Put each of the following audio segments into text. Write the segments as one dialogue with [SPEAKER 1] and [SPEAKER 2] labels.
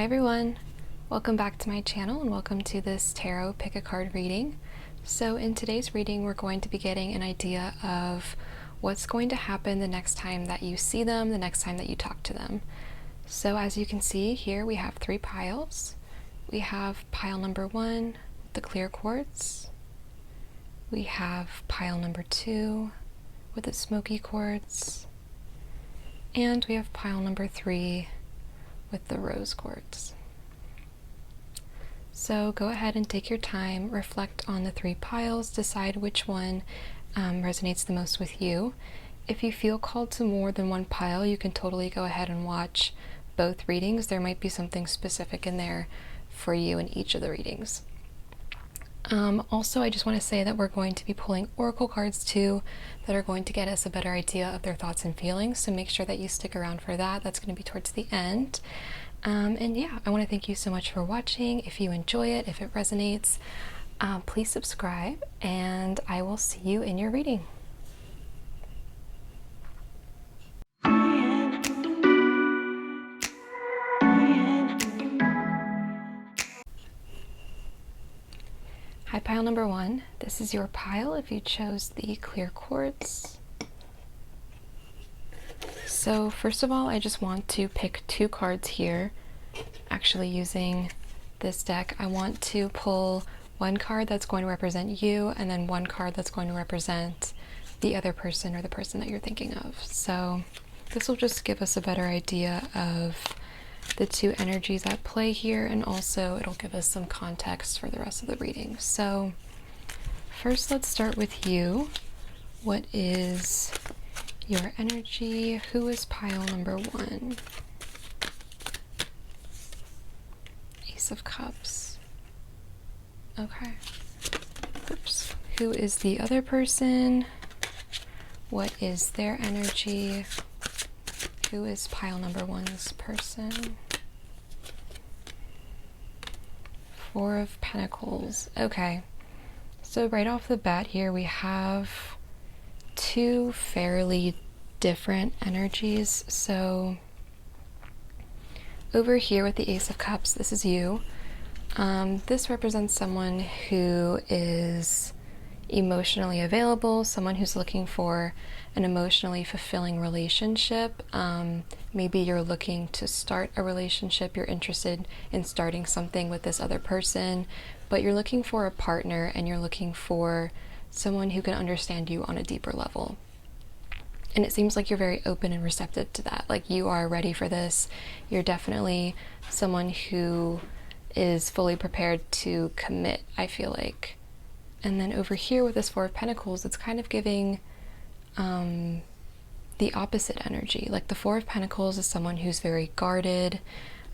[SPEAKER 1] Hi everyone, welcome back to my channel and welcome to this tarot pick a card reading. So in today's reading we're going to be getting an idea of what's going to happen the next time that you see them, the next time that you talk to them. So as you can see here we have three piles. We have pile number 1, the clear quartz. We have pile number 2 with the smoky quartz. And we have pile number 3 with the rose quartz. So go ahead and take your time, reflect on the three piles, decide which one resonates the most with you. If you feel called to more than one pile, you can totally go ahead and watch both readings. There might be something specific in there for you in each of the readings. Also, I just want to say that we're going to be pulling oracle cards too that are going to get us a better idea of their thoughts and feelings, so make sure that you stick around for that. That's going to be towards the end. And yeah, I want to thank you so much for watching. If you enjoy it, if it resonates, please subscribe, and I will see you in your reading. Hi, pile number 1. This is your pile if you chose the clear quartz. So first of all, I just want to pick two cards here. Actually, using this deck, I want to pull one card that's going to represent you and then one card that's going to represent the other person or the person that you're thinking of. So this will just give us a better idea of the two energies at play here, and also it'll give us some context for the rest of the reading. So first, let's start with you. What is your energy? Who is pile number 1? Ace of Cups. Okay. Oops. Who is the other person? What is their energy? Who is pile number 1's person? 4 of Pentacles. Okay. So right off the bat here we have two fairly different energies. So over here with the Ace of Cups, this is you. This represents someone who is emotionally available, someone who's looking for an emotionally fulfilling relationship. Maybe you're looking to start a relationship, you're interested in starting something with this other person, but you're looking for a partner and you're looking for someone who can understand you on a deeper level. And it seems like you're very open and receptive to that. Like you are ready for this. You're definitely someone who is fully prepared to commit, I feel like. And then over here with this 4 of Pentacles, it's kind of giving the opposite energy. Like the 4 of Pentacles is someone who's very guarded.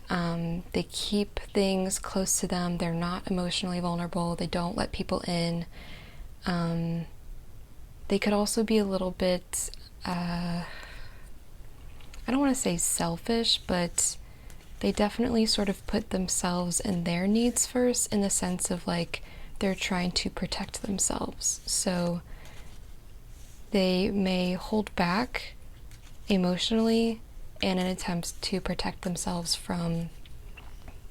[SPEAKER 1] They keep things close to them. They're not emotionally vulnerable. They don't let people in. They could also be a little bit, I don't want to say selfish, but they definitely sort of put themselves and their needs first, in the sense of like they're trying to protect themselves. So they may hold back emotionally in an attempt to protect themselves from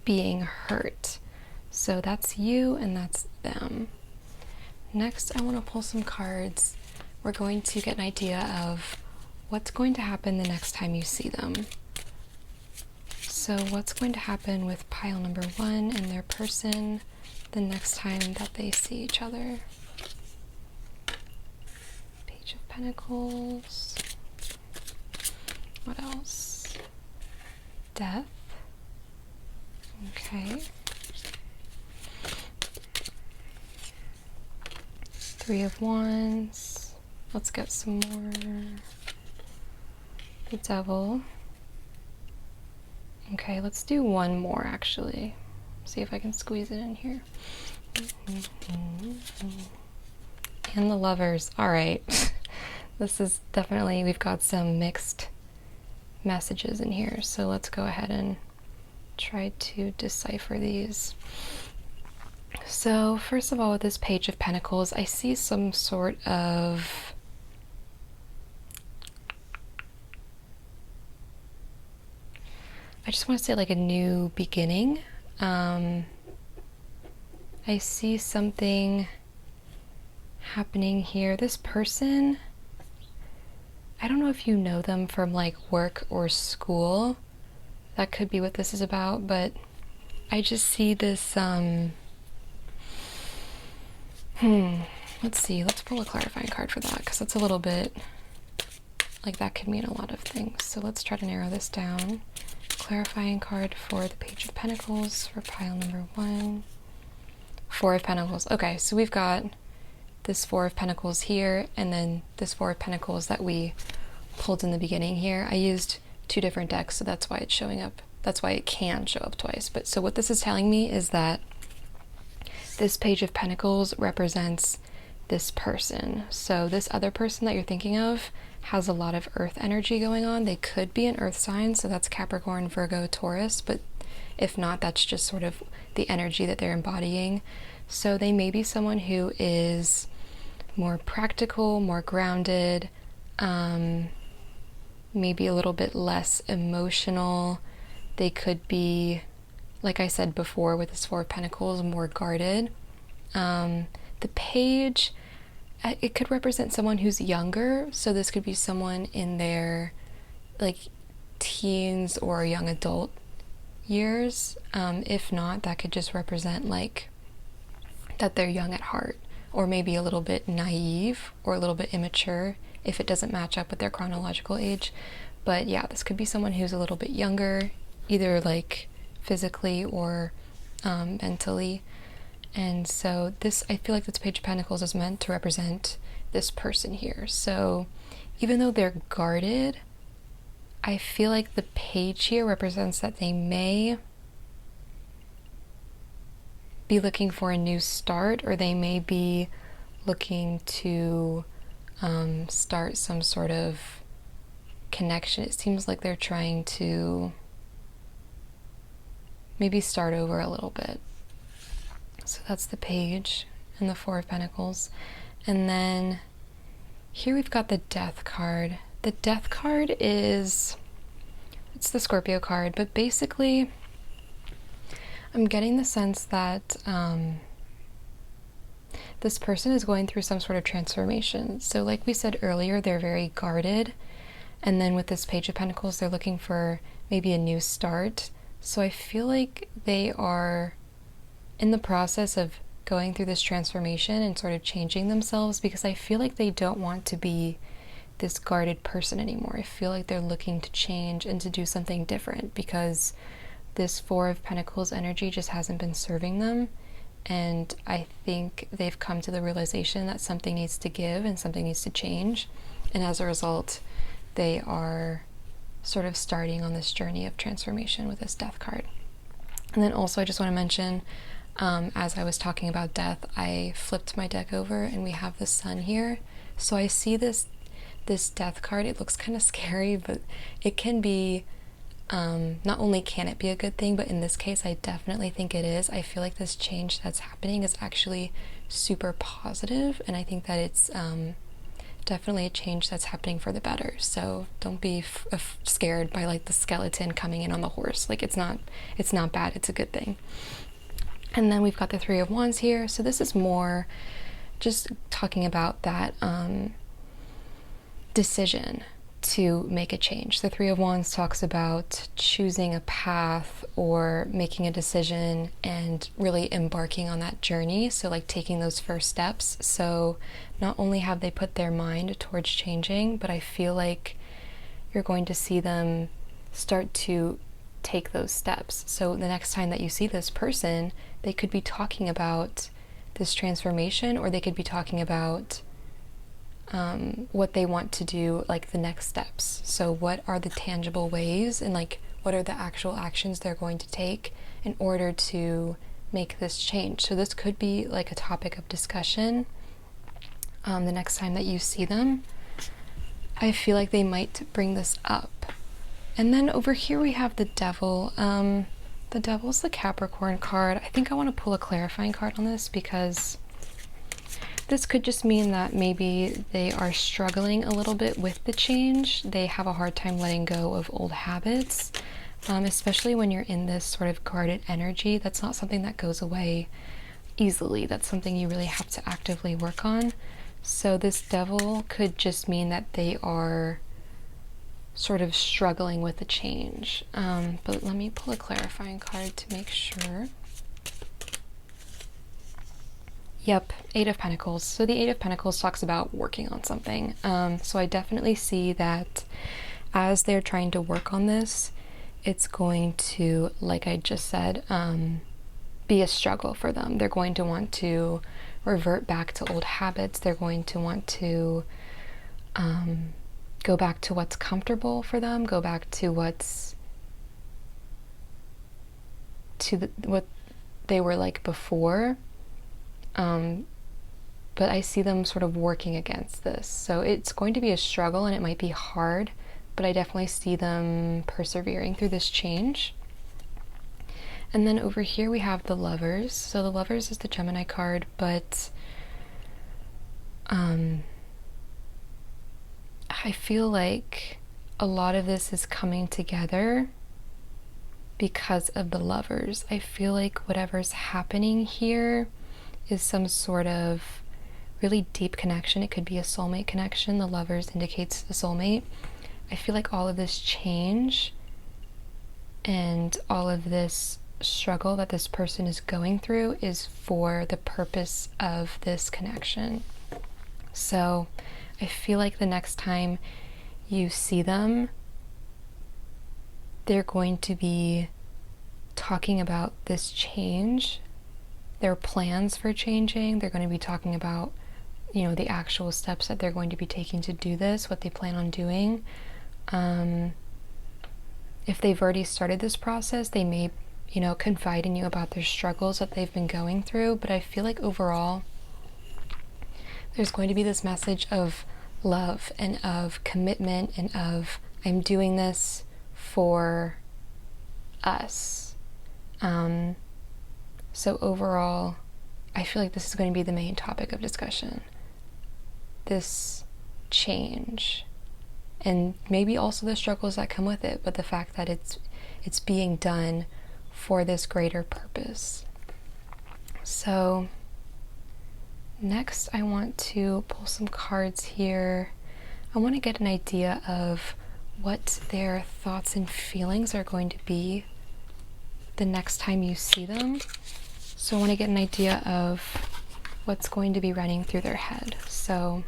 [SPEAKER 1] being hurt. So that's you and that's them. Next, I want to pull some cards. We're going to get an idea of what's going to happen the next time you see them. So what's going to happen with pile number 1 and their person the next time that they see each other? Page of Pentacles. What else? Death. Okay. 3 of Wands. Let's get some more. The Devil. Okay, let's do one more actually. See if I can squeeze it in here. And the Lovers. All right. This is definitely, we've got some mixed messages in here. So let's go ahead and try to decipher these. So first of all, with this Page of Pentacles, I see some sort of I just want to say like a new beginning. I see something happening here. This person, I don't know if you know them from like work or school. That could be what this is about, but I just see this, let's see, let's pull a clarifying card for that, because that's a little bit, like that could mean a lot of things. So let's try to narrow this down. Clarifying card for the Page of Pentacles for pile number 1. Four of Pentacles. Okay, so we've got this Four of Pentacles here, and then this Four of Pentacles that we pulled in the beginning here. I used 2 different decks, so that's why it's showing up. That's why it can show up twice. But so what this is telling me is that this Page of Pentacles represents this person. So this other person that you're thinking of has a lot of earth energy going on. They could be an earth sign, so that's Capricorn, Virgo, Taurus, but if not, that's just sort of the energy that they're embodying. So they may be someone who is more practical, more grounded, maybe a little bit less emotional. They could be, like I said before with this Four of Pentacles, more guarded. The Page, it could represent someone who's younger, so this could be someone in their like teens or young adult years. If not, that could just represent like that they're young at heart, or maybe a little bit naive or a little bit immature if it doesn't match up with their chronological age. But yeah, this could be someone who's a little bit younger, either like physically or mentally. And so this, I feel like this Page of Pentacles is meant to represent this person here. So even though they're guarded, I feel like the Page here represents that they may be looking for a new start, or they may be looking to start some sort of connection. It seems like they're trying to maybe start over a little bit. So that's the Page and the Four of Pentacles. And then here we've got the Death card. The Death card it's the Scorpio card, but basically I'm getting the sense that this person is going through some sort of transformation. So like we said earlier, they're very guarded. And then with this Page of Pentacles, they're looking for maybe a new start. So I feel like they are in the process of going through this transformation and sort of changing themselves, because I feel like they don't want to be this guarded person anymore. I feel like they're looking to change and to do something different, because this Four of Pentacles energy just hasn't been serving them. And I think they've come to the realization that something needs to give and something needs to change. And as a result, they are sort of starting on this journey of transformation with this Death card. And then also I just want to mention, as I was talking about death, I flipped my deck over and we have the Sun here. So I see this Death card. It looks kind of scary, but it can be, not only can it be a good thing, but in this case I definitely think it is. I feel like this change that's happening is actually super positive, and I think that it's definitely a change that's happening for the better. So don't be scared by like the skeleton coming in on the horse. Like it's not bad, it's a good thing. And then we've got the Three of Wands here. So this is more just talking about that decision to make a change. The Three of Wands talks about choosing a path or making a decision and really embarking on that journey. So like taking those first steps. So not only have they put their mind towards changing, but I feel like you're going to see them start to take those steps. So the next time that you see this person, they could be talking about this transformation, or they could be talking about what they want to do, like the next steps. So what are the tangible ways, and like what are the actual actions they're going to take in order to make this change. So this could be like a topic of discussion the next time that you see them. I feel like they might bring this up. And then over here we have the Devil. The Devil's the Capricorn card. I think I want to pull a clarifying card on this, because this could just mean that maybe they are struggling a little bit with the change. They have a hard time letting go of old habits. especially when you're in this sort of guarded energy. That's not something that goes away easily. That's something you really have to actively work on. So this Devil could just mean that they are sort of struggling with the change. But let me pull a clarifying card to make sure. Yep, Eight of Pentacles. So the Eight of Pentacles talks about working on something. So I definitely see that as they're trying to work on this, it's going to, like I just said, be a struggle for them. They're going to want to revert back to old habits. They're going to want to go back to what's comfortable for them, go back to what they were like before. But I see them sort of working against this. So it's going to be a struggle and it might be hard, but I definitely see them persevering through this change. And then over here we have the Lovers. So the Lovers is the Gemini card, but I feel like a lot of this is coming together because of the Lovers. I feel like whatever's happening here is some sort of really deep connection. It could be a soulmate connection. The Lovers indicates the soulmate. I feel like all of this change and all of this struggle that this person is going through is for the purpose of this connection. So I feel like the next time you see them, they're going to be talking about this change, their plans for changing. They're going to be talking about, the actual steps that they're going to be taking to do this, what they plan on doing. If they've already started this process, they may, confide in you about their struggles that they've been going through. But I feel like overall, there's going to be this message of love and of commitment and of, I'm doing this for us. So overall, I feel like this is going to be the main topic of discussion. This change. And maybe also the struggles that come with it, but the fact that it's being done for this greater purpose. So next I want to pull some cards here. I want to get an idea of what their thoughts and feelings are going to be the next time you see them. So I want to get an idea of what's going to be running through their head. So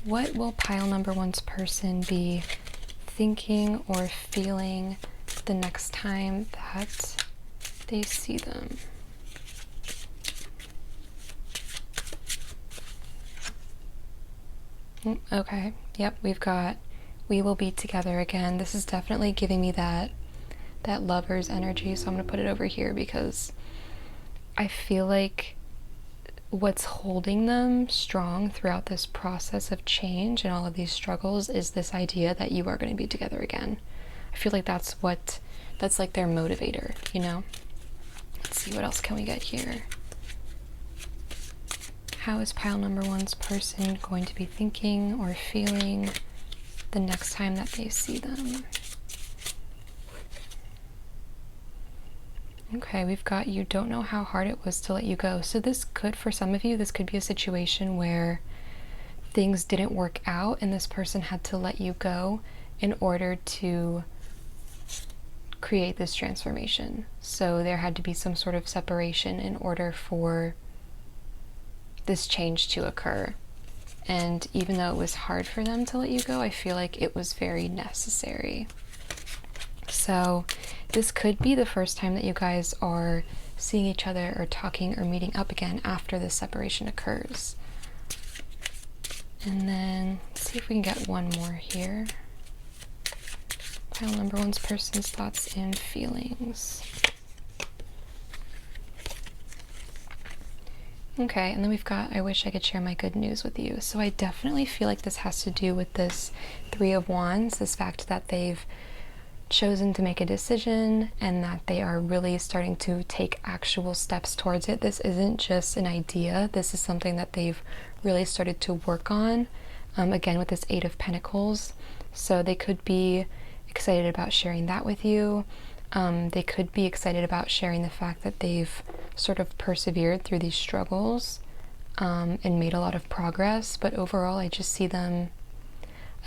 [SPEAKER 1] what will pile number one's person be thinking or feeling the next time that they see them? Okay, yep, we've got we will be together again. This is definitely giving me that Lover's energy, so I'm going to put it over here because I feel like what's holding them strong throughout this process of change and all of these struggles is this idea that you are going to be together again. I feel like that's like their motivator, Let's see, what else can we get here? How is pile number one's person going to be thinking or feeling the next time that they see them? Okay, we've got you don't know how hard it was to let you go. So this could, for some of you, this could be a situation where things didn't work out and this person had to let you go in order to create this transformation. So there had to be some sort of separation in order for this change to occur. And even though it was hard for them to let you go, I feel like it was very necessary. So this could be the first time that you guys are seeing each other or talking or meeting up again after this separation occurs. And then let's see if we can get one more here. Pile number one's person's thoughts and feelings. Okay, and then we've got, I wish I could share my good news with you. So I definitely feel like this has to do with this Three of Wands, this fact that they've chosen to make a decision and that they are really starting to take actual steps towards it. This isn't just an idea. This is something that they've really started to work on. Again, with this Eight of Pentacles. So they could be excited about sharing that with you. They could be excited about sharing the fact that they've sort of persevered through these struggles and made a lot of progress. But overall, I just see them,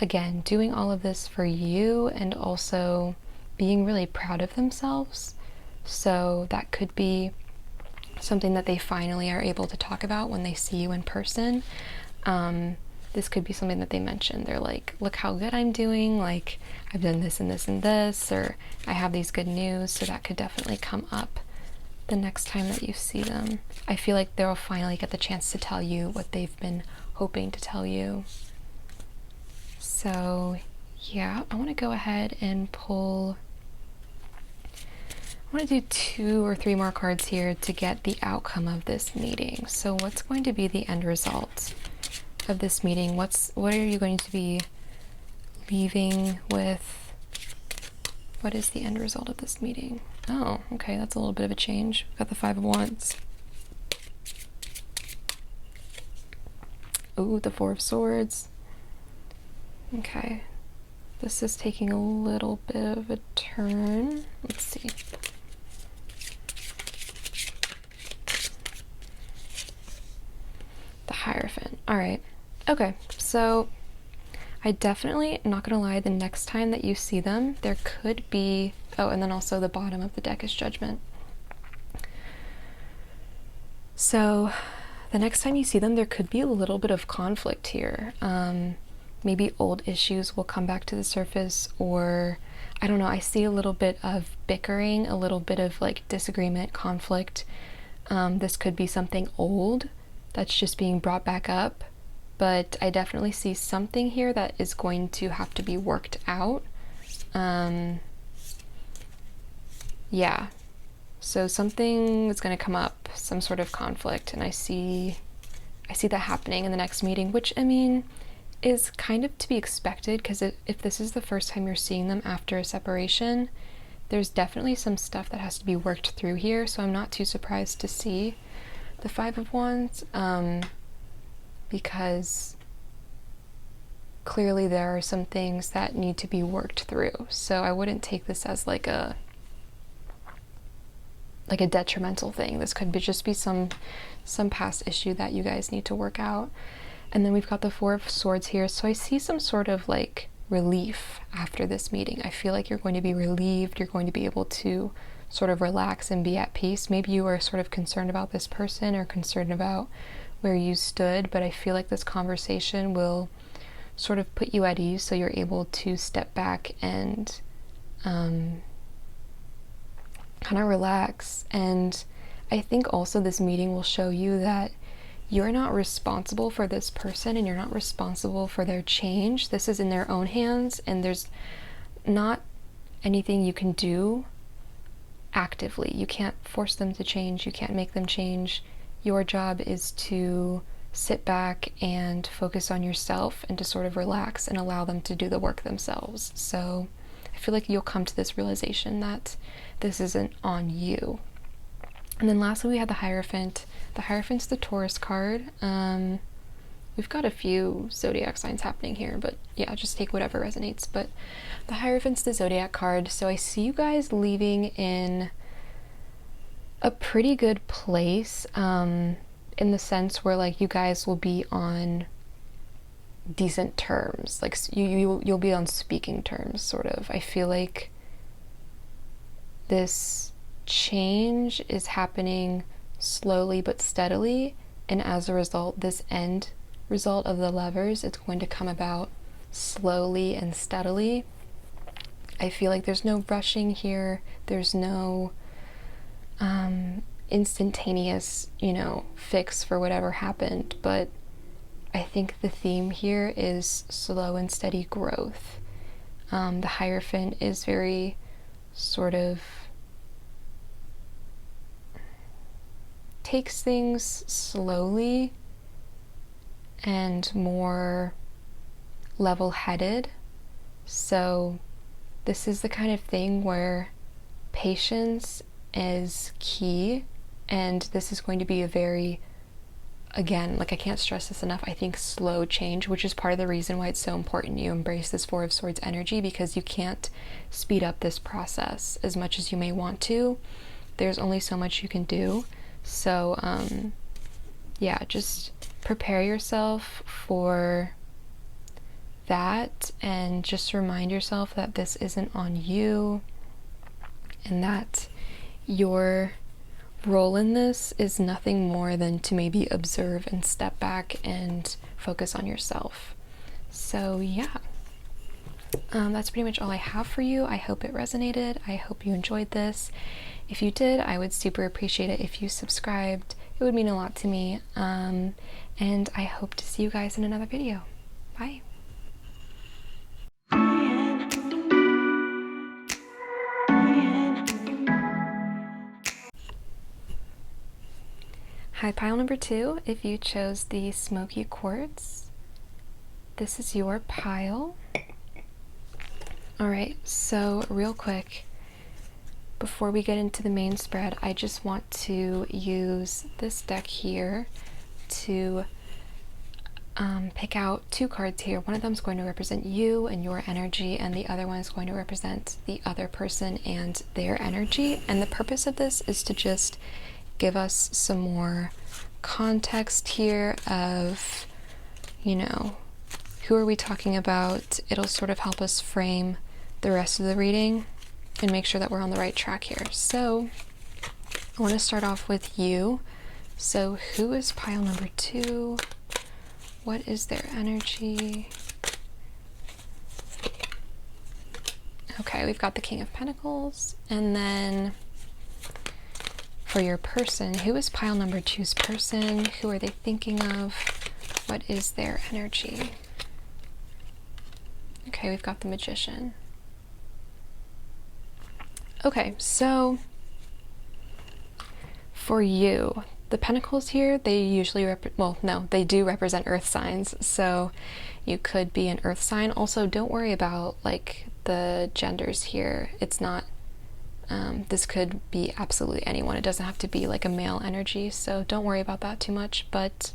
[SPEAKER 1] again, doing all of this for you and also being really proud of themselves. So that could be something that they finally are able to talk about when they see you in person. This could be something that they mention. They're like, look how good I'm doing, like I've done this and this and this, or I have these good news. So that could definitely come up the next time that you see them. I feel like they'll finally get the chance to tell you what they've been hoping to tell you. So yeah, I want to go ahead and pull, I want to do 2 or 3 more cards here to get the outcome of this meeting. So what's going to be the end result of this meeting? What are you going to be leaving with? What is the end result of this meeting? Oh, okay, that's a little bit of a change. We've got the 5 of Wands. Ooh, the 4 of Swords. Okay, this is taking a little bit of a turn. Let's see. The Hierophant. All right. Okay, so I definitely, not gonna lie, the next time that you see them, there could be, oh, and then also the bottom of the deck is Judgment. So the next time you see them, there could be a little bit of conflict here. Maybe old issues will come back to the surface, or I don't know, I see a little bit of bickering, a little bit of like disagreement, conflict. This could be something old that's just being brought back up, but I definitely see something here that is going to have to be worked out. Yeah, so something is going to come up, some sort of conflict, and I see that happening in the next meeting, which, I mean, is kind of to be expected, because if this is the first time you're seeing them after a separation, there's definitely some stuff that has to be worked through here, so I'm not too surprised to see the 5 of Wands, because clearly there are some things that need to be worked through. So I wouldn't take this as like a detrimental thing. This could just be some past issue that you guys need to work out. And then we've got the 4 of Swords here. So I see some sort of like relief after this meeting. I feel like you're going to be relieved. You're going to be able to sort of relax and be at peace. Maybe you are sort of concerned about this person or concerned about where you stood, but I feel like this conversation will sort of put you at ease, so you're able to step back and kind of relax. And I think also this meeting will show you that you're not responsible for this person and you're not responsible for their change. This is in their own hands, and there's not anything you can do actively. You can't force them to change. You can't make them change. Your job is to sit back and focus on yourself and to sort of relax and allow them to do the work themselves. So I feel like you'll come to this realization that this isn't on you. And then lastly, we had the Hierophant. The Hierophant's the Taurus card. We've got a few zodiac signs happening here, but yeah, just take whatever resonates. But the Hierophant's the zodiac card. So I see you guys leaving in a pretty good place, in the sense where like you guys will be on decent terms, like you'll be on speaking terms, sort of. I feel like this change is happening slowly but steadily, and as a result, this end result of the Lovers, it's going to come about slowly and steadily. I feel like there's no rushing here. There's no instantaneous, fix for whatever happened, but I think the theme here is slow and steady growth. The Hierophant is very sort of takes things slowly and more level-headed. So this is the kind of thing where patience is key, and this is going to be a very again, like I can't stress this enough, I think slow change, which is part of the reason why it's so important you embrace this Four of Swords energy, because you can't speed up this process as much as you may want to. There's only so much you can do. So yeah, just prepare yourself for that, and just remind yourself that this isn't on you, and that your role in this is nothing more than to maybe observe and step back and focus on yourself. So yeah, that's pretty much all I have for you. I hope it resonated. I hope you enjoyed this. If you did, I would super appreciate it if you subscribed. It would mean a lot to me. And I hope to see you guys in another video. Bye. Hi, pile number 2. If you chose the smoky quartz, this is your pile. Alright, so real quick, before we get into the main spread, I just want to use this deck here to pick out 2 cards here. One of them is going to represent you and your energy, and the other one is going to represent the other person and their energy. And the purpose of this is to just give us some more context here of, you know, who are we talking about. It'll sort of help us frame the rest of the reading and make sure that we're on the right track here. So I want to start off with you. So who is pile number 2? What is their energy? Okay, we've got the King of Pentacles, and then for your person, who is pile number 2's person? Who are they thinking of? What is their energy? Okay, we've got the Magician. Okay, so for you, the Pentacles here, they usually they do represent earth signs, so you could be an earth sign. Also, don't worry about like the genders here. It's not this could be absolutely anyone. It doesn't have to be like a male energy, so don't worry about that too much. But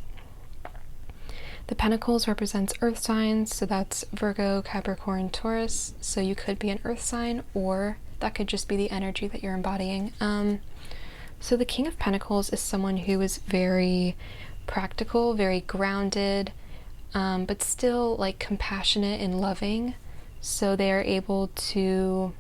[SPEAKER 1] the Pentacles represents earth signs, so that's Virgo, Capricorn, Taurus. So you could be an earth sign, or that could just be the energy that you're embodying. So the King of Pentacles is someone who is very practical, very grounded, but still like compassionate and loving. So they are able to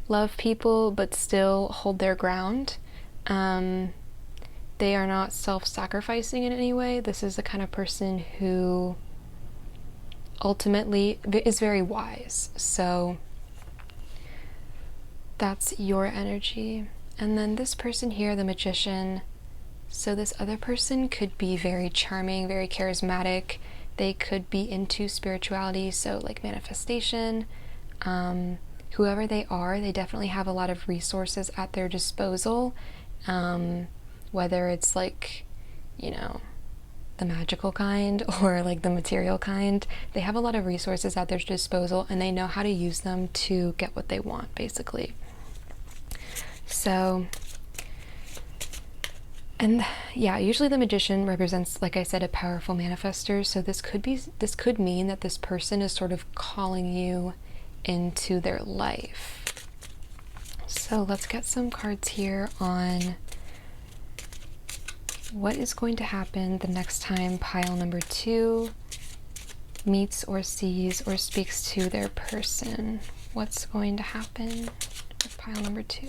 [SPEAKER 1] love people but still hold their ground. They are not self-sacrificing in any way. This is the kind of person who ultimately is very wise. So that's your energy. And then this person here, the Magician, so this other person could be very charming, very charismatic. They could be into spirituality, so like manifestation. Whoever they are, they definitely have a lot of resources at their disposal, whether it's like, you know, the magical kind or like the material kind. They have a lot of resources at their disposal, and they know how to use them to get what they want, basically. So, and yeah, usually the Magician represents, like I said, a powerful manifester. So this could mean that this person is sort of calling you into their life. So let's get some cards here on what is going to happen the next time pile number 2 meets or sees or speaks to their person. What's going to happen with pile number 2?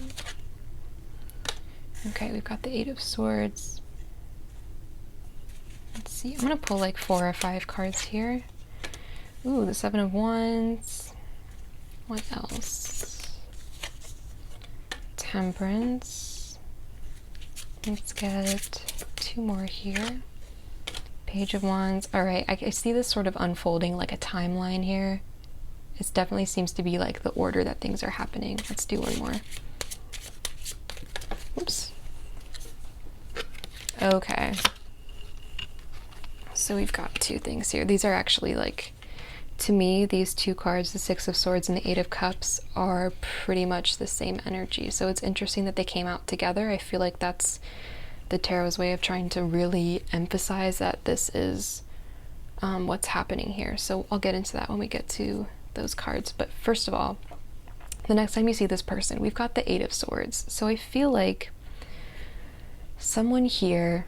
[SPEAKER 1] Okay, we've got the 8 of Swords. Let's see, I'm gonna pull like 4 or 5 cards here. Ooh, the 7 of Wands. What else? Temperance. Let's get 2 more here. Page of Wands. Alright, I see this sort of unfolding like a timeline here. It definitely seems to be like the order that things are happening. Let's do 1 more. Oops. Okay. So we've got 2 things here. These are actually like, to me, these 2 cards, the 6 of Swords and the 8 of Cups, are pretty much the same energy. So it's interesting that they came out together. I feel like that's the tarot's way of trying to really emphasize that this is what's happening here. So I'll get into that when we get to those cards. But first of all, the next time you see this person, we've got the Eight of Swords. So I feel like someone here,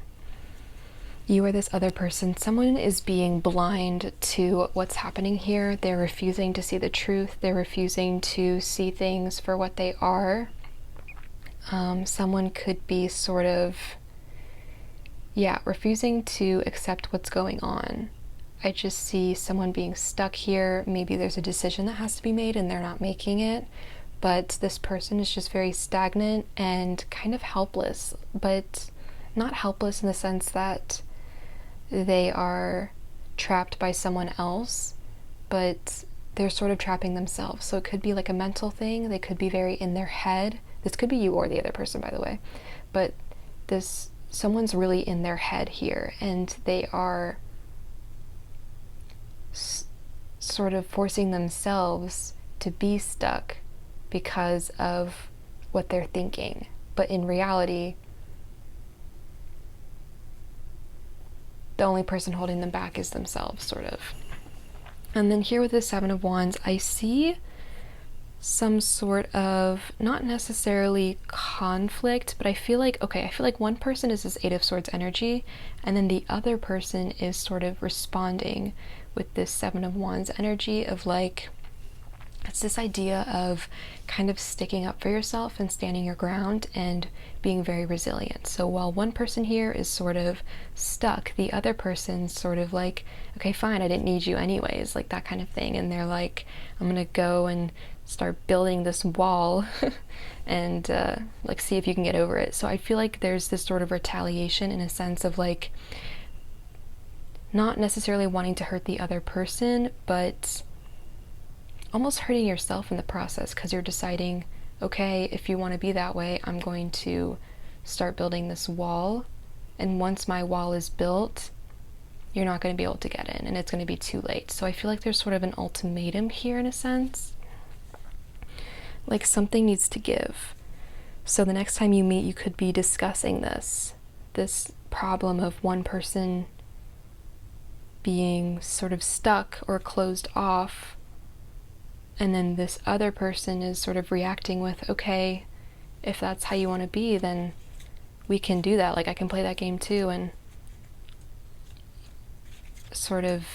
[SPEAKER 1] you or this other person, someone is being blind to what's happening here. They're refusing to see the truth. They're refusing to see things for what they are. Someone could be sort of, refusing to accept what's going on. I just see someone being stuck here. Maybe there's a decision that has to be made and they're not making it. But this person is just very stagnant and kind of helpless, but not helpless in the sense that they are trapped by someone else, but they're sort of trapping themselves. So it could be like a mental thing. They could be very in their head. This could be you or the other person, by the way. But someone's really in their head here, and they are sort of forcing themselves to be stuck because of what they're thinking. But in reality, the only person holding them back is themselves, sort of. And then here with the Seven of Wands, I see some sort of, not necessarily conflict, but I feel like one person is this Eight of Swords energy, and then the other person is sort of responding with this Seven of Wands energy of like, it's this idea of kind of sticking up for yourself and standing your ground and being very resilient. So while one person here is sort of stuck, the other person's sort of like, okay, fine, I didn't need you anyways, like that kind of thing. And they're like, I'm gonna go and start building this wall and like see if you can get over it. So I feel like there's this sort of retaliation in a sense of like not necessarily wanting to hurt the other person, but almost hurting yourself in the process, because you're deciding, okay, if you want to be that way, I'm going to start building this wall, and once my wall is built, you're not going to be able to get in, and it's going to be too late. So I feel like there's sort of an ultimatum here in a sense, like something needs to give. So the next time you meet, you could be discussing this problem of one person being sort of stuck or closed off, and then this other person is sort of reacting with, okay, if that's how you want to be, then we can do that. Like, I can play that game too. And sort of,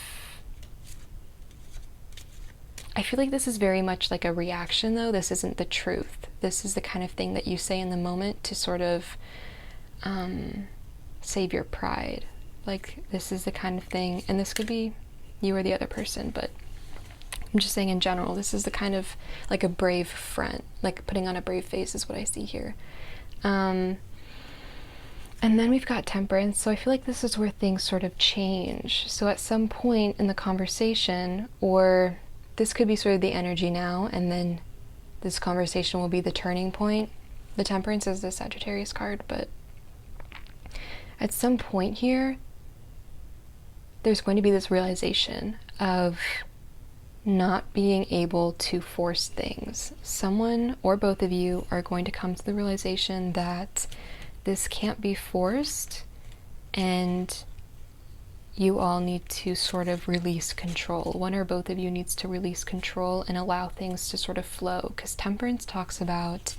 [SPEAKER 1] I feel like this is very much like a reaction though. This isn't the truth. This is the kind of thing that you say in the moment to sort of save your pride. Like, this is the kind of thing, and this could be you or the other person, but I'm just saying in general, this is the kind of like a brave front, like putting on a brave face is what I see here. And then we've got Temperance. So I feel like this is where things sort of change. So at some point in the conversation, or this could be sort of the energy now, and then this conversation will be the turning point. The Temperance is the Sagittarius card, but at some point here, there's going to be this realization of not being able to force things. Someone or both of you are going to come to the realization that this can't be forced, and you all need to sort of release control. One or both of you needs to release control and allow things to sort of flow, because Temperance talks about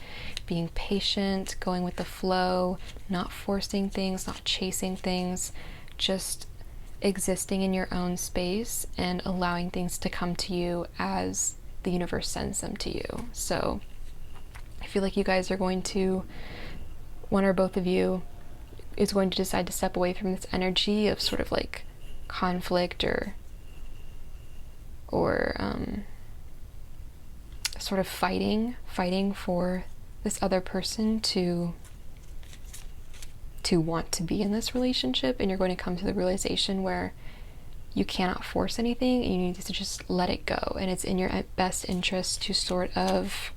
[SPEAKER 1] being patient, going with the flow, not forcing things, not chasing things, just existing in your own space and allowing things to come to you as the universe sends them to you. So I feel like you guys are going to, one or both of you is going to decide to step away from this energy of sort of like conflict or sort of fighting for this other person to want to be in this relationship, and you're going to come to the realization where you cannot force anything and you need to just let it go, and it's in your best interest to sort of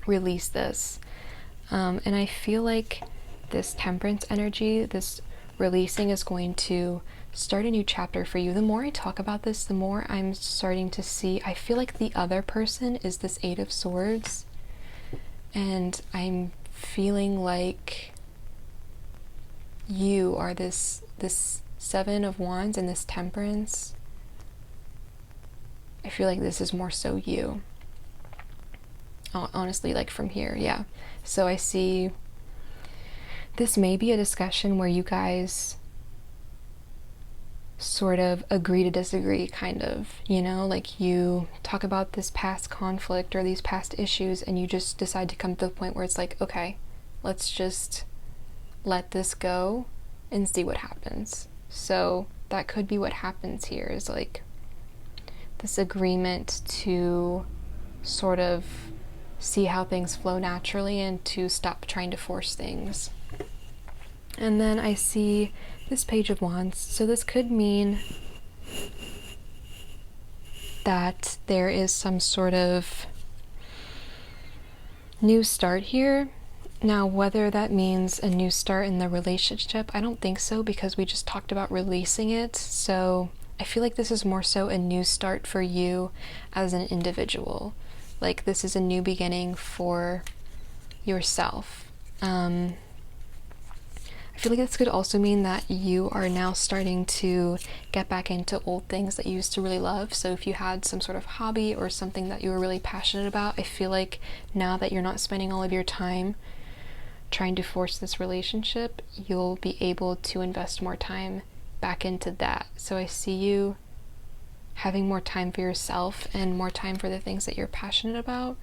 [SPEAKER 1] release this. And I feel like this Temperance energy, this releasing, is going to start a new chapter for you. The more I talk about this, the more I'm starting to see, I feel like the other person is this Eight of Swords, and I'm feeling like you are this Seven of Wands and this Temperance. I feel like this is more so you. Honestly, like from here, yeah. So I see this may be a discussion where you guys sort of agree to disagree, kind of, you know, like you talk about this past conflict or these past issues and you just decide to come to the point where it's like, okay, let's just let this go and see what happens. So that could be what happens here, is like this agreement to sort of see how things flow naturally and to stop trying to force things. And then I see this Page of Wands. So this could mean that there is some sort of new start here. Now, whether that means a new start in the relationship, I don't think so, because we just talked about releasing it. So I feel like this is more so a new start for you as an individual. Like this is a new beginning for yourself. I feel like this could also mean that you are now starting to get back into old things that you used to really love. So if you had some sort of hobby or something that you were really passionate about, I feel like now that you're not spending all of your time trying to force this relationship, you'll be able to invest more time back into that. So I see you having more time for yourself and more time for the things that you're passionate about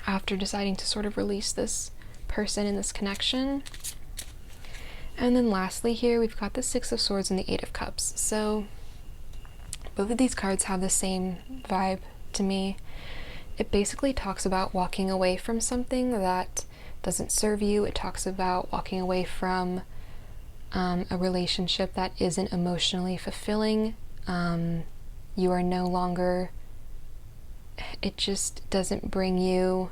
[SPEAKER 1] after deciding to sort of release this person in this connection. And then lastly here, we've got the Six of Swords and the Eight of Cups. So both of these cards have the same vibe to me. It basically talks about walking away from something that doesn't serve you. It talks about walking away from a relationship that isn't emotionally fulfilling. You are no longer, it just doesn't bring you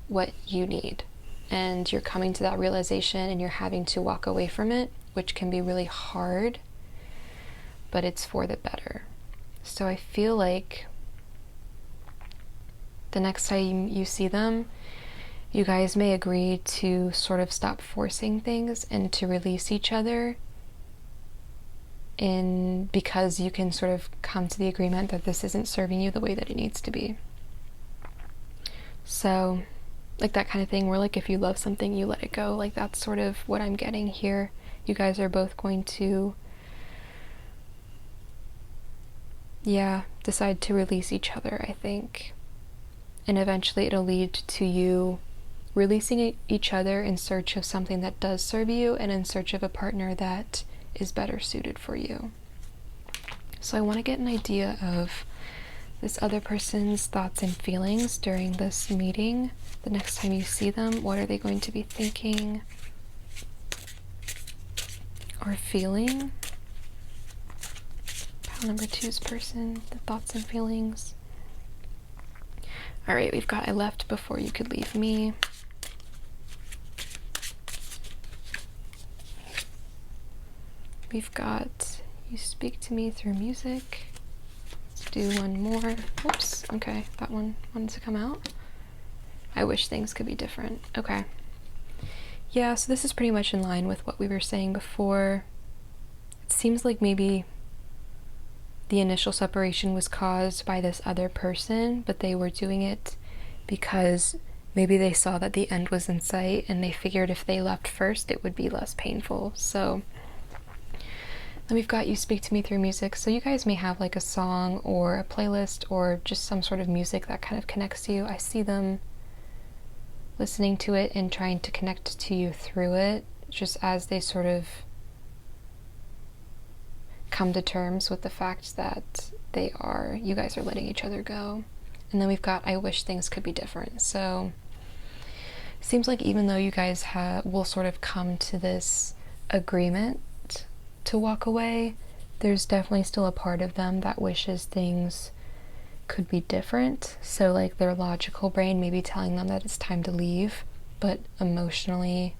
[SPEAKER 1] what you need. And you're coming to that realization and you're having to walk away from it, which can be really hard, but it's for the better. So I feel like the next time you see them, you guys may agree to sort of stop forcing things and to release each other, because you can sort of come to the agreement that this isn't serving you the way that it needs to be. So like that kind of thing where like if you love something, you let it go. Like that's sort of what I'm getting here. You guys are both going to, decide to release each other, I think. And eventually it'll lead to you releasing each other in search of something that does serve you and in search of a partner that is better suited for you. So I want to get an idea of this other person's thoughts and feelings during this meeting. The next time you see them, what are they going to be thinking or feeling? Pile number 2's person, the thoughts and feelings. All right, we've got I left before you could leave me. We've got you speak to me through music. Let's do one more. Whoops, okay, that one wanted to come out. I wish things could be different. Okay. Yeah, so this is pretty much in line with what we were saying before. It seems like maybe the initial separation was caused by this other person, but they were doing it because maybe they saw that the end was in sight and they figured if they left first, it would be less painful. So then we've got you speak to me through music. So you guys may have like a song or a playlist or just some sort of music that kind of connects to you. I see them listening to it and trying to connect to you through it, just as they sort of come to terms with the fact that you guys are letting each other go. And then we've got I wish things could be different. So it seems like even though you guys will sort of come to this agreement to walk away, there's definitely still a part of them that wishes things could be different. So like their logical brain may be telling them that it's time to leave, but emotionally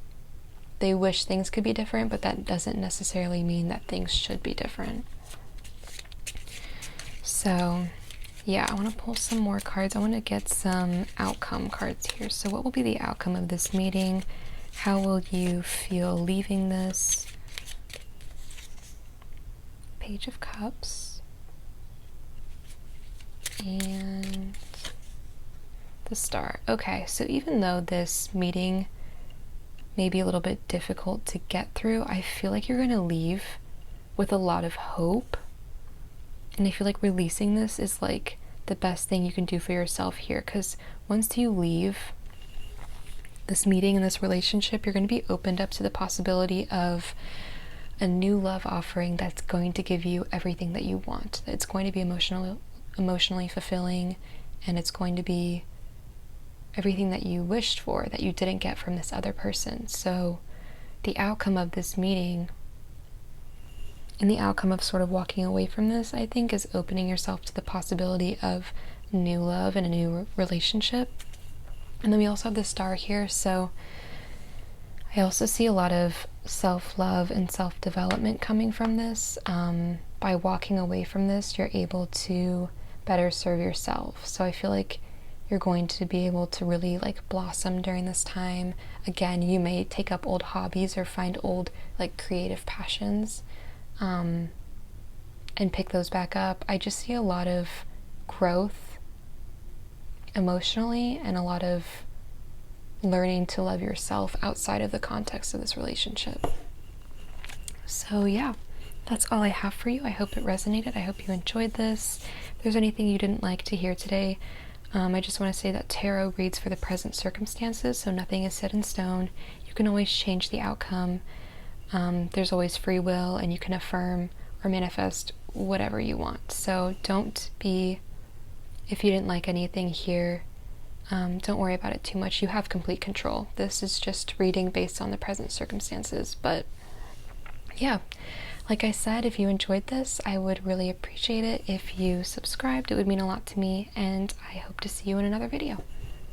[SPEAKER 1] they wish things could be different, but that doesn't necessarily mean that things should be different. So yeah, I want to pull some more cards. I want to get some outcome cards here. So what will be the outcome of this meeting? How will you feel leaving this? Page of Cups. And the Star. Okay, so even though this meeting may be a little bit difficult to get through, I feel like you're going to leave with a lot of hope. And I feel like releasing this is like the best thing you can do for yourself here, because once you leave this meeting and this relationship, you're going to be opened up to the possibility of a new love offering that's going to give you everything that you want. It's going to be emotionally fulfilling, and it's going to be everything that you wished for that you didn't get from this other person. So the outcome of this meeting and the outcome of sort of walking away from this, I think, is opening yourself to the possibility of new love and a new relationship. And then we also have the Star here, so I also see a lot of self-love and self-development coming from this. By walking away from this, you're able to better serve yourself. So I feel like you're going to be able to really like blossom during this time. Again, you may take up old hobbies or find old like creative passions and pick those back up. I just see a lot of growth emotionally and a lot of learning to love yourself outside of the context of this relationship. So yeah, that's all I have for you. I hope it resonated. I hope you enjoyed this. If there's anything you didn't like to hear today, I just want to say that tarot reads for the present circumstances, so nothing is set in stone. You can always change the outcome. There's always free will, and you can affirm or manifest whatever you want. So don't be, if you didn't like anything here, don't worry about it too much. You have complete control. This is just reading based on the present circumstances. But yeah, like I said, if you enjoyed this, I would really appreciate it if you subscribed. It would mean a lot to me, and I hope to see you in another video.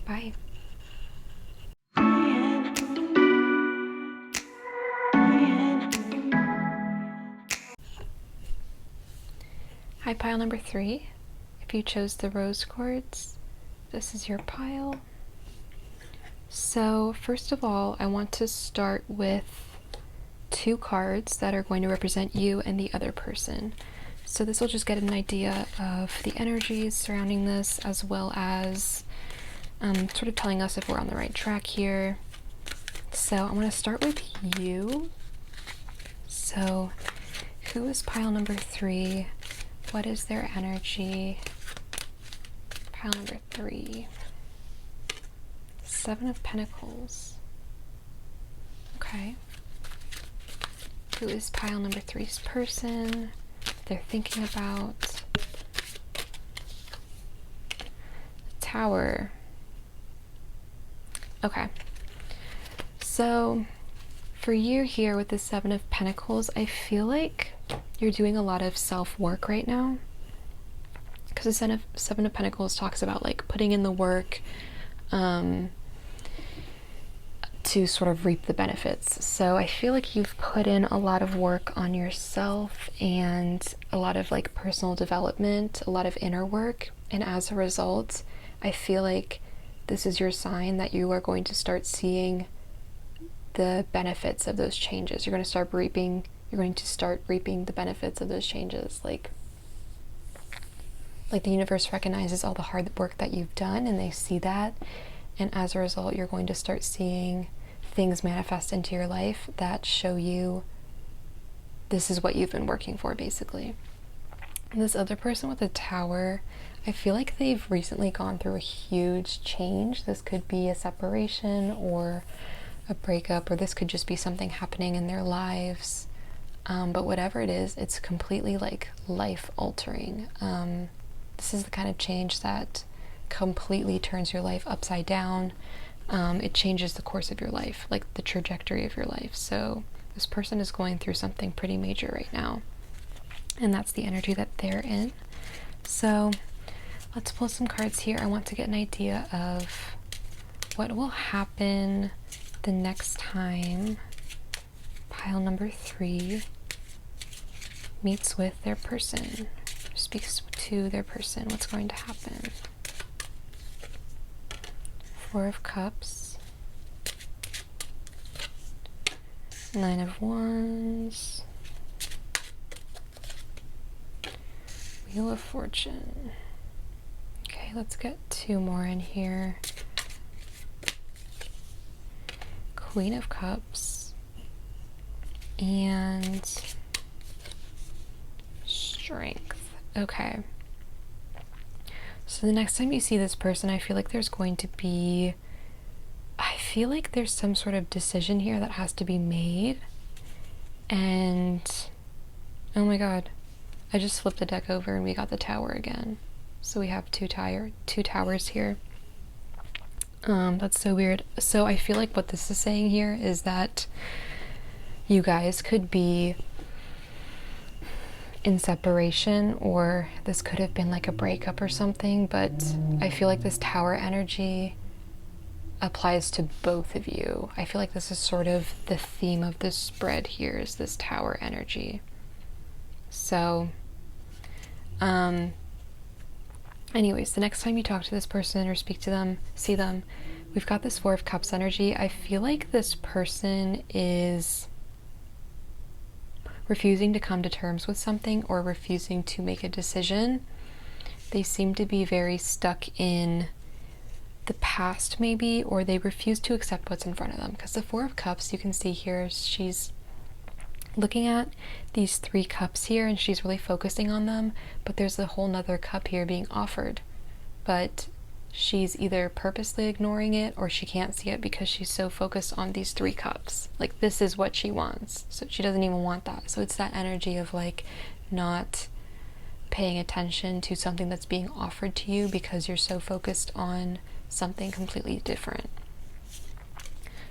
[SPEAKER 1] Bye. Hi, pile number 3. If you chose the rose quartz, this is your pile. So first of all, I want to start with 2 cards that are going to represent you and the other person. So this will just get an idea of the energies surrounding this, as well as sort of telling us if we're on the right track here. So I'm going to start with you. So who is pile number 3? What is their energy? Pile number 3. 7 of Pentacles. Okay. Who is pile number 3's person? They're thinking about. Tower. Okay. So for you here with the 7 of Pentacles, I feel like you're doing a lot of self-work right now. Because the 7 of Pentacles talks about like putting in the work to sort of reap the benefits. So I feel like you've put in a lot of work on yourself and a lot of like personal development, a lot of inner work. And as a result, I feel like this is your sign that you are going to start seeing the benefits of those changes. You're going to start reaping the benefits of those changes. Like the universe recognizes all the hard work that you've done, and they see that. And as a result, you're going to start seeing things manifest into your life that show you this is what you've been working for, basically. And this other person with a tower, I feel like they've recently gone through a huge change. This could be a separation or a breakup, or this could just be something happening in their lives. But whatever it is, it's completely like life altering. This is the kind of change that completely turns your life upside down. It changes the course of your life, like the trajectory of your life. So this person is going through something pretty major right now, and that's the energy that they're in. So let's pull some cards here. I want to get an idea of what will happen the next time pile number 3 meets with their person, speaks to their person. What's going to happen? 4 of Cups, Nine of Wands. Wheel of Fortune. Okay, let's get two more in here. Queen of Cups. And Strength. Okay. So the next time you see this person, I feel like there's going to be, I feel like there's some sort of decision here that has to be made. And oh my god, I just flipped the deck over and we got the Tower again. So we have two towers here. That's so weird. So I feel like what this is saying here is that you guys could be in separation, or this could have been like a breakup or something, but I feel like this Tower energy applies to both of you. I feel like this is sort of the theme of this spread here, is this Tower energy. So anyways, the next time you talk to this person or speak to them, see them, we've got this Four of Cups energy. I feel like this person is refusing to come to terms with something or refusing to make a decision. They seem to be very stuck in the past maybe, or they refuse to accept what's in front of them, because the Four of Cups, you can see here, she's looking at these three cups here and she's really focusing on them, but there's a whole nother cup here being offered, but she's either purposely ignoring it or she can't see it because she's so focused on these three cups. Like, this is what she wants, so she doesn't even want that. So it's that energy of like not paying attention to something that's being offered to you because you're so focused on something completely different.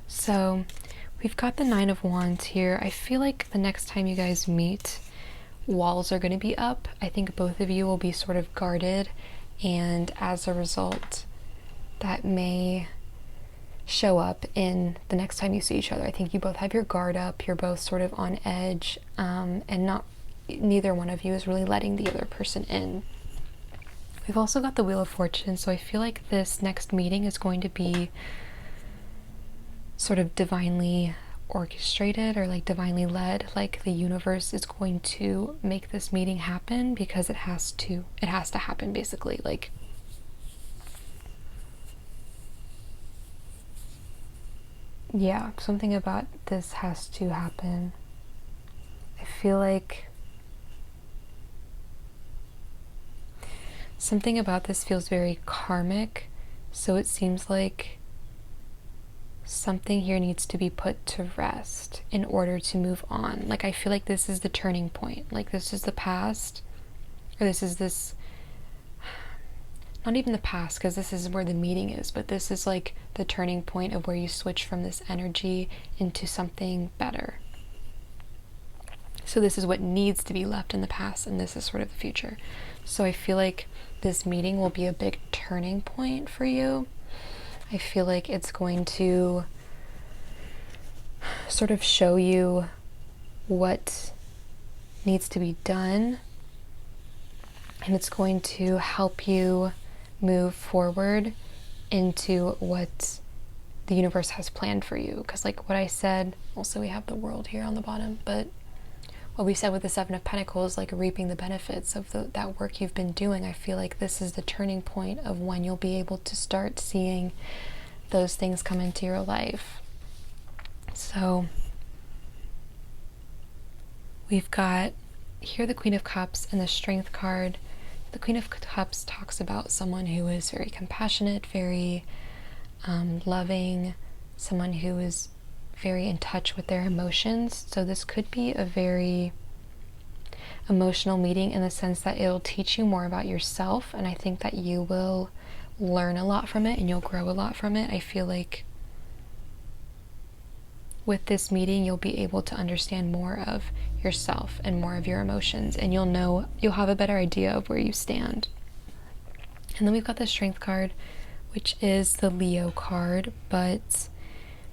[SPEAKER 1] So we've got the Nine of Wands here. I feel like the next time you guys meet, walls are going to be up. I think both of you will be sort of guarded, and as a result, that may show up in the next time you see each other. I think you both have your guard up, you're both sort of on edge, and neither one of you is really letting the other person in. We've also got the Wheel of Fortune, so I feel like this next meeting is going to be sort of divinely orchestrated or like divinely led. Like the universe is going to make this meeting happen because it has to happen, basically. Like, yeah, something about this has to happen. I feel like something about this feels very karmic, so it seems like something here needs to be put to rest in order to move on. Like, I feel like this is the turning point. Like, this is the past, or this is this, not even the past, because this is where the meeting is, but this is like the turning point of where you switch from this energy into something better. So this is what needs to be left in the past, and this is sort of the future. So I feel like this meeting will be a big turning point for you. I feel like it's going to sort of show you what needs to be done, and it's going to help you move forward into what the universe has planned for you. Because like what I said, also we have the World here on the bottom, but what we said with the Seven of Pentacles, like reaping the benefits of that work you've been doing, I feel like this is the turning point of when you'll be able to start seeing those things come into your life. So we've got here the Queen of Cups and the Strength card. The Queen of Cups talks about someone who is very compassionate, very loving, someone who is very in touch with their emotions. So this could be a very emotional meeting in the sense that it'll teach you more about yourself, and I think that you will learn a lot from it and you'll grow a lot from it. I feel like with this meeting you'll be able to understand more of yourself and more of your emotions, and you'll have a better idea of where you stand. And then we've got the Strength card, which is the Leo card, but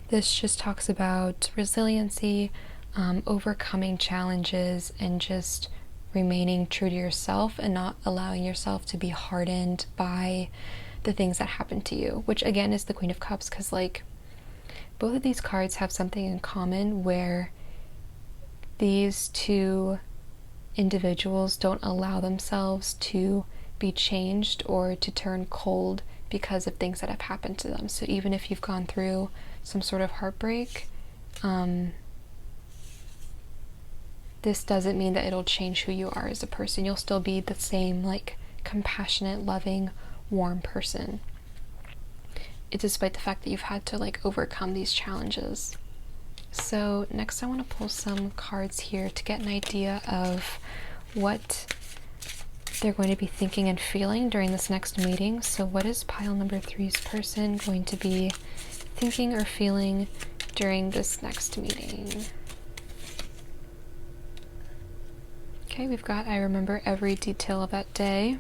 [SPEAKER 1] this just talks about resiliency, overcoming challenges, and just remaining true to yourself and not allowing yourself to be hardened by the things that happen to you, which again is the Queen of Cups, because like both of these cards have something in common where these two individuals don't allow themselves to be changed or to turn cold because of things that have happened to them. So even if you've gone through some sort of heartbreak, this doesn't mean that it'll change who you are as a person. You'll still be the same, like, compassionate, loving, warm person. It's despite the fact that you've had to, like, overcome these challenges. So next I want to pull some cards here to get an idea of what they're going to be thinking and feeling during this next meeting. So what is pile number 3's person going to be thinking or feeling during this next meeting? Okay, we've got I remember every detail of that day.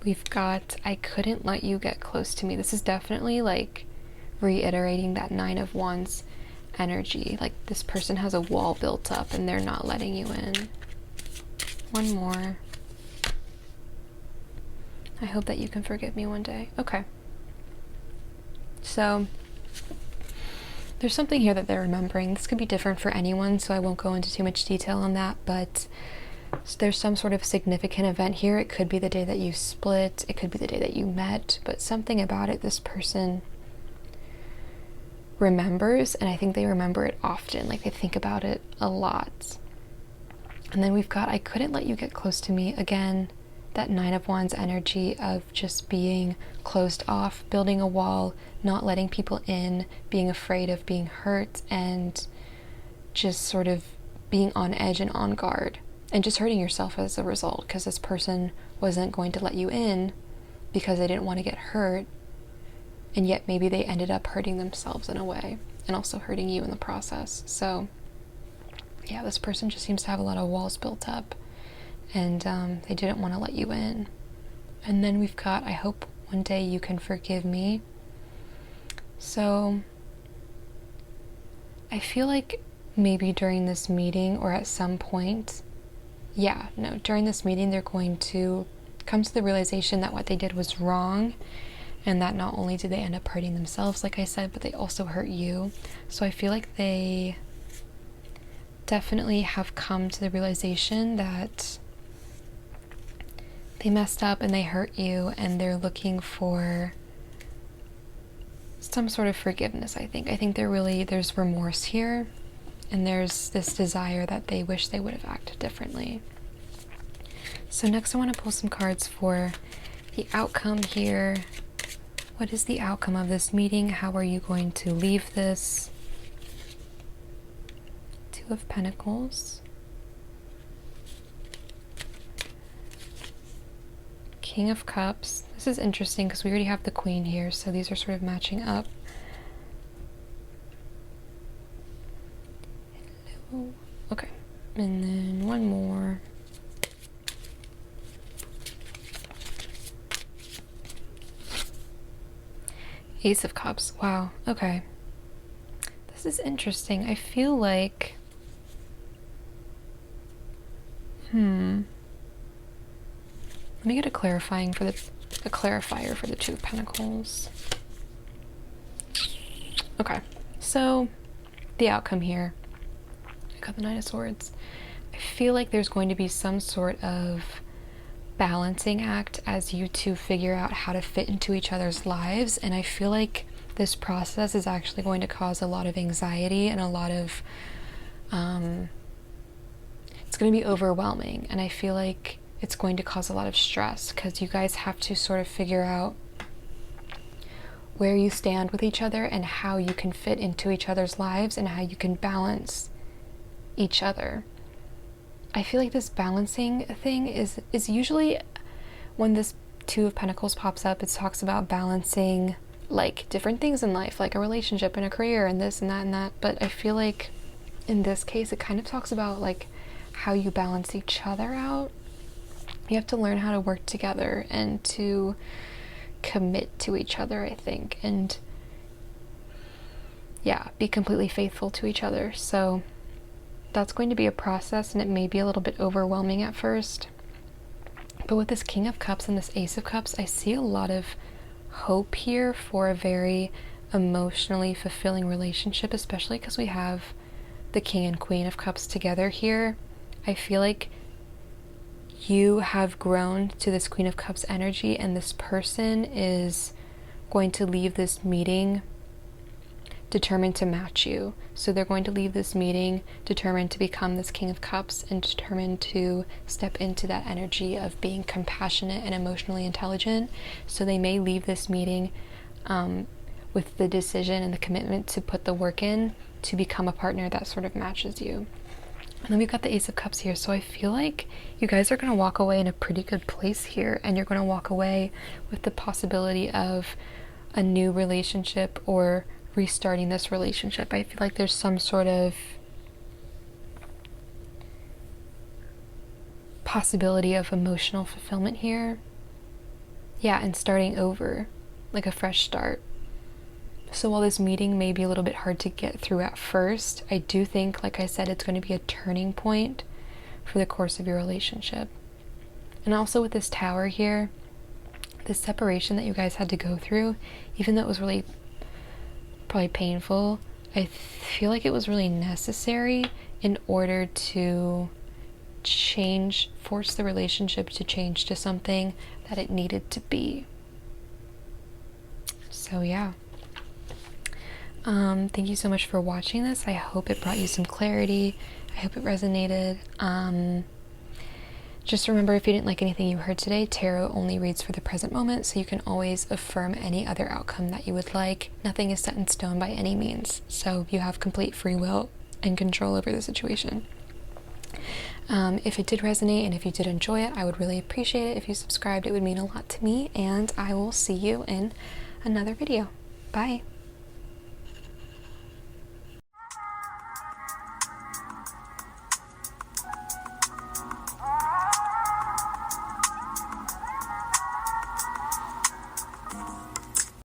[SPEAKER 1] We've got I couldn't let you get close to me. This is definitely like reiterating that 9 of Wands energy. Like this person has a wall built up and they're not letting you in. One more. I hope that you can forgive me one day. Okay. So there's something here that they're remembering. This could be different for anyone, so I won't go into too much detail on that, but there's some sort of significant event here. It could be the day that you split, it could be the day that you met, but something about it this person remembers, and I think they remember it often. Like they think about it a lot. And then we've got I couldn't let you get close to me. Again, that 9 of Wands energy of just being closed off, building a wall, not letting people in, being afraid of being hurt, and just sort of being on edge and on guard, and just hurting yourself as a result, because this person wasn't going to let you in because they didn't want to get hurt, and yet maybe they ended up hurting themselves in a way, and also hurting you in the process. So yeah, this person just seems to have a lot of walls built up, and they didn't want to let you in. And then we've got I hope one day you can forgive me. So I feel like maybe during this meeting or at some point, during this meeting they're going to come to the realization that what they did was wrong, and that not only did they end up hurting themselves, like I said, but they also hurt you. So I feel like they definitely have come to the realization that they messed up and they hurt you, and they're looking for some sort of forgiveness. I think there's remorse here, and there's this desire that they wish they would have acted differently. So next I want to pull some cards for the outcome here. What is the outcome of this meeting? How are you going to leave this? 2 of Pentacles. King of Cups. This is interesting because we already have the Queen here, so these are sort of matching up. Hello. Okay, and then one more. Ace of Cups. Wow, okay. This is interesting. I feel like let me get a clarifier for the 2 of Pentacles. Okay, so the outcome here, I got the 9 of Swords. I feel like there's going to be some sort of balancing act as you two figure out how to fit into each other's lives, and I feel like this process is actually going to cause a lot of anxiety and a lot of it's going to be overwhelming, and I feel like it's going to cause a lot of stress because you guys have to sort of figure out where you stand with each other and how you can fit into each other's lives and how you can balance each other. I feel like this balancing thing is usually when this 2 of Pentacles pops up, it talks about balancing like different things in life, like a relationship and a career and this and that and that. But I feel like in this case, it kind of talks about like how you balance each other out. You have to learn how to work together and to commit to each other, I think, and yeah, be completely faithful to each other. So that's going to be a process, and it may be a little bit overwhelming at first. But with this King of Cups and this Ace of Cups, I see a lot of hope here for a very emotionally fulfilling relationship, especially because we have the King and Queen of Cups together here. I feel like you have grown to this Queen of Cups energy, and this person is going to leave this meeting determined to match you. So they're going to leave this meeting determined to become this King of Cups and determined to step into that energy of being compassionate and emotionally intelligent. So they may leave this meeting with the decision and the commitment to put the work in to become a partner that sort of matches you. And then we've got the Ace of Cups here. So I feel like you guys are going to walk away in a pretty good place here, and you're going to walk away with the possibility of a new relationship or restarting this relationship. I feel like there's some sort of possibility of emotional fulfillment here. Yeah, and starting over, like a fresh start. So while this meeting may be a little bit hard to get through at first, I do think, like I said, it's going to be a turning point for the course of your relationship. And also with this Tower here, this separation that you guys had to go through, even though it was really probably painful, I feel like it was really necessary in order to force the relationship to change to something that it needed to be. So yeah. Thank you so much for watching this. I hope it brought you some clarity. I hope it resonated. Just remember, if you didn't like anything you heard today, tarot only reads for the present moment, so you can always affirm any other outcome that you would like. Nothing is set in stone by any means, so you have complete free will and control over the situation. If it did resonate and if you did enjoy it, I would really appreciate it if you subscribed. It would mean a lot to me, and I will see you in another video. Bye.